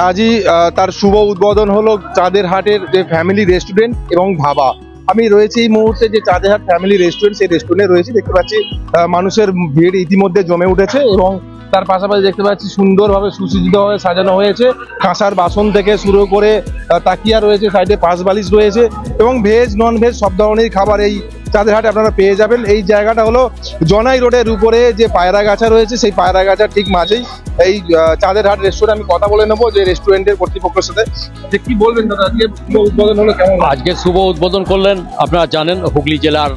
আজই তার শুভ উদ্বোধন হলো চাঁদের হাটের যে ফ্যামিলি রেস্টুরেন্ট এবং ধাবা। আমি রয়েছি এই মুহূর্তে যে চাঁদের হাট ফ্যামিলি রেস্টুরেন্ট, সেই রেস্টুরেন্টে রয়েছি। দেখতে পাচ্ছি মানুষের ভিড় ইতিমধ্যে জমে উঠেছে এবং তার পাশাপাশি দেখতে পাচ্ছি সুন্দরভাবে সুসজ্জিতভাবে সাজানো হয়েছে। কাঁসার বাসন থেকে শুরু করে তাকিয়া রয়েছে, সাইডে পাঁচ বালিশ রয়েছে এবং ভেজ নন ভেজ সব ধরনের খাবার এই চাঁদের হাটে আপনারা পেয়ে যাবেন। এই জায়গাটা হলো জনাই রোডের উপরে যে পায়রা গাছা রয়েছে, সেই পায়রা গাছার ঠিক মাঝেই এই চাঁদের হাট রেস্টুরেন্ট। আমি কথা বলে নেবো যে রেস্টুরেন্টের কর্তৃপক্ষের সাথে, যে কি বলবেন দাদা, আজকে শুভ উদ্বোধন হলো কেমন? আজকে শুভ উদ্বোধন করলেন, আপনারা জানেন হুগলি জেলার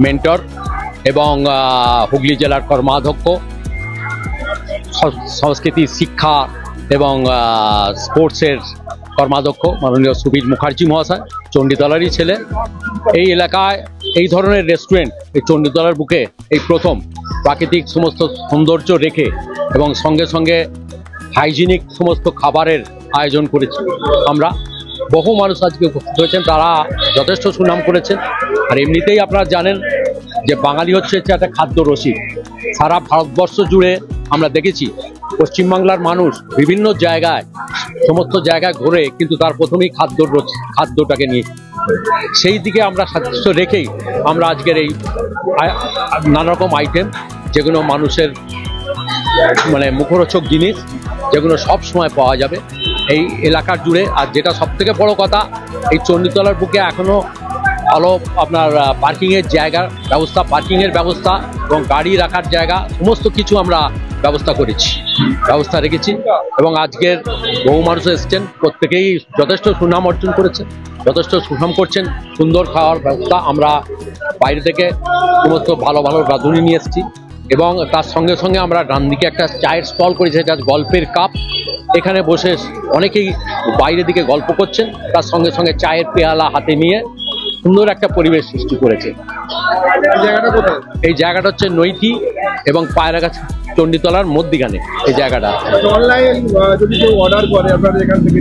মেন্টর এবং হুগলি জেলার কর্মাধ্যক্ষ, সংস্কৃতি শিক্ষা এবং স্পোর্টসের কর্মাধ্যক্ষ মাননীয় সুবীর মুখার্জি মহাশয়, চণ্ডীতলারই ছেলে। এই এলাকায় এই ধরনের রেস্টুরেন্ট এই চণ্ডীতলার বুকে এই প্রথম, প্রাকৃতিক সমস্ত সৌন্দর্য রেখে এবং সঙ্গে সঙ্গে হাইজিনিক সমস্ত খাবারের আয়োজন করেছি আমরা। বহু মানুষ আজকে উপস্থিত হয়েছেন, তারা যথেষ্ট সুনাম করেছেন। আর এমনিতেই আপনারা জানেন যে বাঙালি হচ্ছে একটা খাদ্য রসিক। সারা ভারতবর্ষ জুড়ে আমরা দেখেছি পশ্চিমবাংলার মানুষ বিভিন্ন জায়গায়, সমস্ত জায়গায় ঘোরে, কিন্তু তার প্রথমেই খাদ্যটাকে নিয়ে সেই দিকে আমরা সাদৃশ্য রেখেই আমরা আজকের এই নানা রকম আইটেম, যেগুলো মানুষের মানে মুখরোচক জিনিস, যেগুলো সব সময় পাওয়া যাবে এই এলাকার জুড়ে। আর যেটা সব থেকে বড় কথা, এই চণ্ডীতলার বুকে এখনো ভালো আপনার পার্কিংয়ের জায়গার ব্যবস্থা, পার্কিংয়ের ব্যবস্থা এবং গাড়ি রাখার জায়গা সমস্ত কিছু আমরা ব্যবস্থা রেখেছি। এবং আজকের বহু মানুষ এসছেন, প্রত্যেকেই যথেষ্ট সুনাম অর্জন করেছেন, যথেষ্ট সুনাম করছেন। সুন্দর খাওয়ার ব্যবস্থা, আমরা বাইরে থেকে সমস্ত ভালো ভালো রাঁধুনি নিয়ে এসেছি এবং তার সঙ্গে সঙ্গে আমরা ডান দিকে একটা চায়ের স্টল করেছি, যা গল্পের কাপ। এখানে বসে অনেকেই বাইরের দিকে গল্প করছেন, তার সঙ্গে সঙ্গে চায়ের পেয়ালা হাতে নিয়ে সুন্দর একটা পরিবেশ সৃষ্টি করেছে। এই জায়গাটা হচ্ছে নৈতি এবং পায়রাগাছা চণ্ডীতলার মধ্যিখানে এই জায়গাটা। অনলাইন যদি কেউ অর্ডার করে আপনাদের এখান থেকে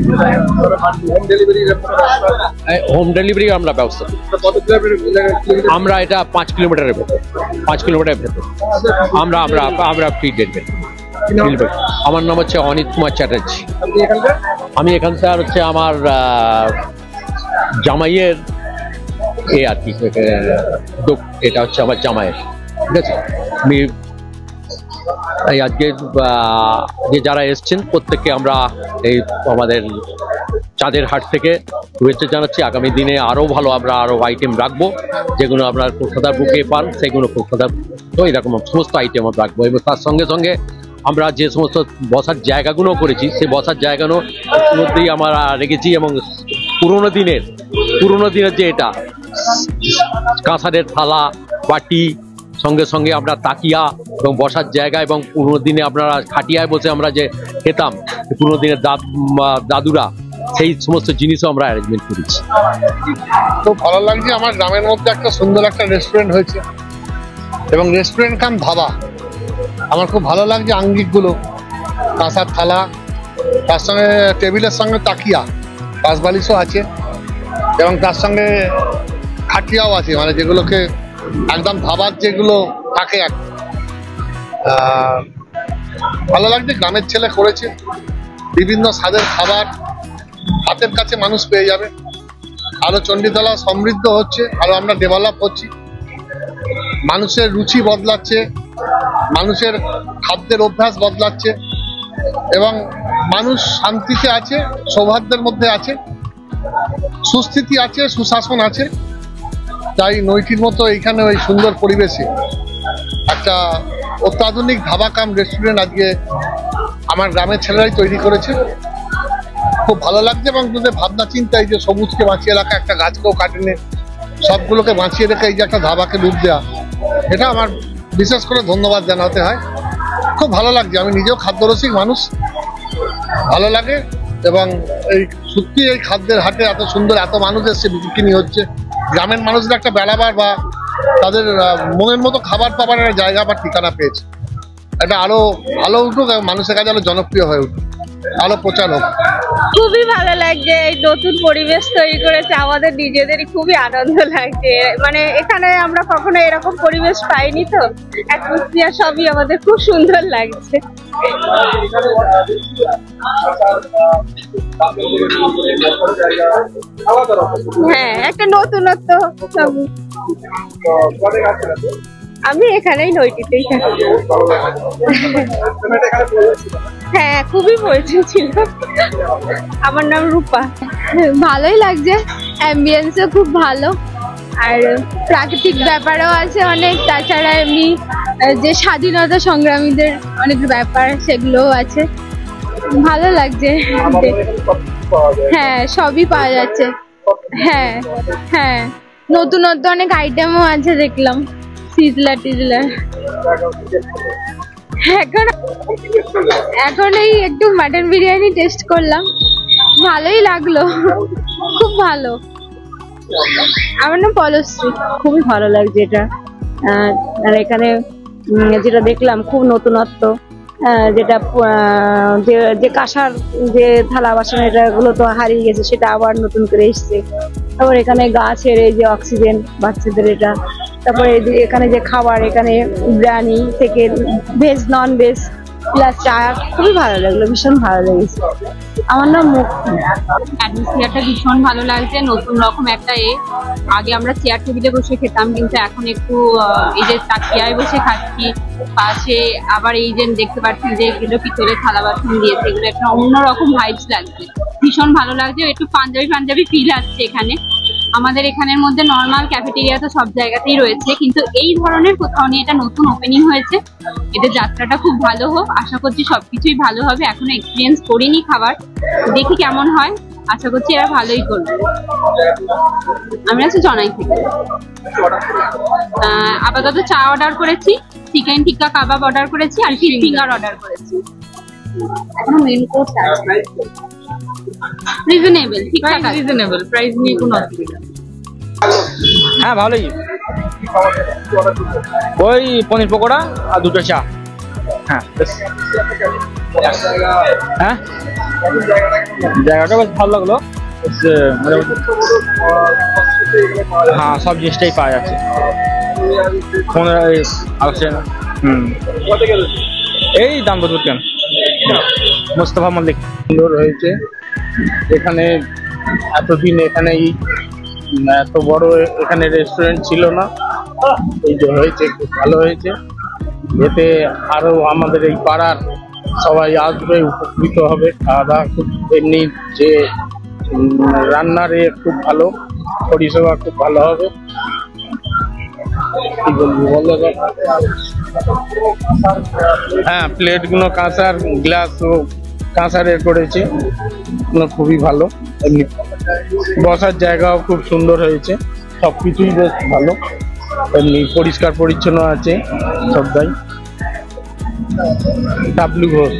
হোম ডেলিভারি আমরা ব্যবস্থা করি। আমরা এটা 5 কিলোমিটারের ভেতর, 5 কিলোমিটারের ভেতর আমরা আমরা আমরা ফ্রি ডেলিভারি। আমার নাম হচ্ছে অনিত কুমার চ্যাটার্জি। আমি এখানকার হচ্ছে আমার জামাইয়ের আর কি, এটা হচ্ছে আমার জামাইয়ের, ঠিক আছে। আমি এই আজকে যে যারা এসছেন প্রত্যেককে আমরা এই আমাদের চাঁদের হাট থেকে শুভেচ্ছা জানাচ্ছি। আগামী দিনে আরও ভালো আমরা আরও আইটেম রাখবো, যেগুলো আপনার কলকাতার বুকে পান সেগুলো কলকাতার এরকম সমস্ত আইটেম আমরা রাখবো। এবং তার সঙ্গে সঙ্গে আমরা যে সমস্ত বসার জায়গাগুলো করেছি, সেই বসার জায়গাগুলো মধ্যেই আমরা রেখেছি। এবং পুরোনো দিনের যে এটা কাঁসারের থালা বাটি, সঙ্গে সঙ্গে আমরা তাকিয়া এবং বসার জায়গা, এবং পুরোনো দিনে আপনারা খাটিয়ায় বসে আমরা যে খেতাম পুরোনো দিনের দাদুরা, সেই সমস্ত জিনিসও আমরা অ্যারেঞ্জমেন্ট করেছি। খুব ভালো লাগছে, আমার গ্রামের মধ্যে একটা সুন্দর একটা রেস্টুরেন্ট হয়েছে এবং রেস্টুরেন্ট কাম ধাবা। আমার খুব ভালো লাগছে আঙ্গিকগুলো, কাঁসার থালা, তার সঙ্গে টেবিলের সঙ্গে তাকিয়া, পাঁচ বালিশও আছে এবং তার সঙ্গে খাটিয়াও আছে, মানে যেগুলোকে একদম ধাবার যেগুলো থাকে। ভালো লাগছে, গ্রামের ছেলে করেছে, বিভিন্ন স্বাদের খাবার হাতের কাছে মানুষ পেয়ে যাবে। আরো চণ্ডীতলা সমৃদ্ধ হচ্ছে, আরো আমরা ডেভেলপ হচ্ছি, মানুষের রুচি বদলাচ্ছে, মানুষের খাদ্যের অভ্যাস বদলাচ্ছে এবং মানুষ শান্তিতে আছে, সৌহার্দ্যের মধ্যে আছে, সুস্থিতি আছে, সুশাসন আছে। তাই নৈতির মতো এইখানে ওই সুন্দর পরিবেশে একটা অত্যাধুনিক ধাবা কাম রেস্টুরেন্ট আজকে আমার গ্রামের ছেলেরাই তৈরি করেছে। খুব ভালো লাগছে এবং তোদের ভাবনা চিন্তা, এই যে সবুজকে বাঁচিয়ে রাখা, একটা গাছকেও কাটেনি, সবগুলোকে বাঁচিয়ে রেখে এই যে একটা ধাবাকে রূপ দেওয়া, এটা আমার বিশেষ করে ধন্যবাদ জানাতে হয়। খুব ভালো লাগছে, আমি নিজেও খাদ্যরসিক মানুষ, ভালো লাগে। এবং এই সত্যি এই খাদ্যের হাটে এত সুন্দর, এত মানুষ এসছে, বিক্রি হচ্ছে, গ্রামের মানুষদের একটা বেড়াবার বা তাদের মনের মতো খাবার পাবার একটা জায়গা বা ঠিকানা পেয়েছে। এটা আরো ভালো উঠুক এবং মানুষের কাছে আরো জনপ্রিয় হয়ে উঠুক, আরো প্রচার হোক। খুবই ভালো লাগছে, এই নতুন পরিবেশ তৈরি করেছে, আমাদের নিজেদেরই খুবই আনন্দ লাগছে। মানে এখানে আমরা কখনো এরকম পরিবেশ পাইনি, তো অ্যাটমসফিয়ার সবই আমাদের খুব সুন্দর লাগছে। হ্যাঁ, একটা নতুনত্ব। আমি এখানেই নৈটিতেই থাকি। হ্যাঁ, খুবই পরিচিত ছিল। আমার নাম রূপা। ভালোই লাগছে, অ্যাম্বিয়েন্সও খুব ভালো, আর প্রাকৃতিক ব্যাপারও আছে অনেক। তাছাড়া এমনি যে স্বাধীনতা সংগ্রামীদের অনেক ব্যাপার সেগুলোও আছে, ভালো লাগছে। হ্যাঁ, সবই পাওয়া যাচ্ছে। হ্যাঁ হ্যাঁ, নতুনত্ব অনেক আইটেমও আছে দেখলাম, সিজলা টিজলা। এখন এই একটু মাটন বিরিয়ানি টেস্ট করলাম, ভালোই লাগলো, খুব ভালো। আমার নাম পলশ্রী। খুবই ভালো লাগছে এটা। আর এখানে যেটা দেখলাম খুব নতুনত্ব, যেটা যে কাঁসার যে থালা বাসন এগুলো তো হারিয়ে গেছে, সেটা আবার নতুন করে এসছে। তারপর এখানে গাছের এই যে অক্সিজেন বাচ্চাদের, এটা। তারপরে এখানে যে খাবার, এখানে বিরিয়ানি থেকে ভেজ নন ভেজ প্লাস চা, খুবই ভালো লাগলো, ভীষণ ভালো লেগেছে। আমার নাম মুক্তি। অ্যাটমসফিয়ারটা ভীষণ ভালো লাগছে, নতুন রকম একটা আগে আমরা চেয়ার টেবিলে বসে খেতাম, কিন্তু এখন একটু এই যে তাকিয়ায় বসে খাচ্ছি, পাশে আবার এই যে দেখতে পাচ্ছি যে এগুলো পিতলের থালা বাসন দিয়েছে, এগুলো একটা অন্যরকম ভাইবস লাগছে, ভীষণ ভালো লাগছে। একটু পাঞ্জাবি পাঞ্জাবি ফিল আসছে এখানে। আমাদের এখানের মধ্যে নর্মাল ক্যাফেটেরিয়া তো সব জায়গাতেই রয়েছে, কিন্তু এই ধরনের কোথাও নিয়ে এটা নতুন ওপেনিং হয়েছে। এদের যাত্রাটা খুব ভালো হোক, আশা করছি সবকিছুই ভালো হবে। এখনো এক্সপিরিয়েন্স করিনি খাবার, দেখি কেমন হয়, আশা করছি এরা ভালোই করবে। আমি আছি জনাই থেকে। আপাতত চা অর্ডার করেছি, চিকেন টিক্কা কাবাব অর্ডার করেছি, আর ফিশ ফিঙ্গার অর্ডার করেছি। এখনো মেন কোর্স আছে। রিজনেবল, ঠিকঠাক রিজনেবল প্রাইস নিয়ে কোনো অসুবিধা নেই। হ্যাঁ, ভালোই। ওই পনির পকোড়া আর দুটো চা। হ্যাঁ হ্যাঁ, জায়গাটা বেশ ভালো লাগলো। হ্যাঁ, সব জিনিসটাই পাওয়া যাচ্ছে। এই দাম বলছেন মোস্তফা মল্লিক। সুন্দর হয়েছে এখানে। এতদিন এখানে এত বড় এখানে রেস্টুরেন্ট ছিল না, এই যে হয়েছে, খুব ভালো হয়েছে। এতে আরো আমাদের এই পাড়ার সবাই আসবে, উপকৃত হবে। খাওয়া দাওয়া খুব, এমনি যে রান্নার খুব ভালো, পরিষেবা খুব ভালো হবে। কি বলবো বলো? হ্যাঁ, প্লেটগুলো কাঁসার, গ্লাসও কাঁসারের করেছে, খুবই ভালো। এমনি বসার জায়গাও খুব সুন্দর হয়েছে, সবকিছুই বেশ ভালো। এমনি পরিষ্কার পরিচ্ছন্ন আছে সবটাই। ডাবলু ঘোষ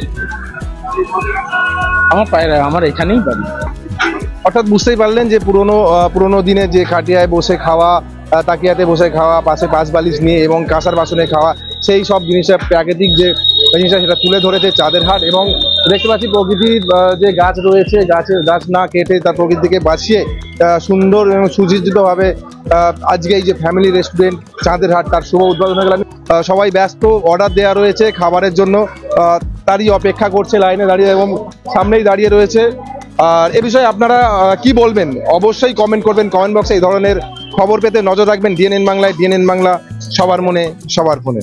আমার পায়রা, আমার এখানেই বাড়ি। অর্থাৎ বুঝতেই পারলেন যে পুরোনো দিনে যে খাটিয়ায় বসে খাওয়া, তাকিয়াতে বসে খাওয়া, পাশে পাঁচ বালিশ নিয়ে এবং কাঁসার বাসনে খাওয়া, সেই সব জিনিসটা, প্রাকৃতিক যে জিনিসটা সেটা তুলে ধরেছে চাঁদের হাট। এবং দেখতে পাচ্ছি প্রকৃতির যে গাছ রয়েছে, গাছ না কেটে তার প্রকৃতিকে বাঁচিয়ে সুন্দর এবং সুসজ্জিতভাবে আজকে এই যে ফ্যামিলি রেস্টুরেন্ট চাঁদের হাট, তার শুভ উদ্বোধন হয়ে গেল। সবাই ব্যস্ত, অর্ডার দেওয়া রয়েছে খাবারের জন্য, তারই অপেক্ষা করছে লাইনে দাঁড়িয়ে এবং সামনেই দাঁড়িয়ে রয়েছে। আর এ বিষয়ে আপনারা কি বলবেন অবশ্যই কমেন্ট করবেন কমেন্ট বক্সে। এই ধরনের খবর পেতে নজর রাখবেন ডিএনএন বাংলায়। ডিএনএন বাংলা, সবার মনে সবার ফোনে।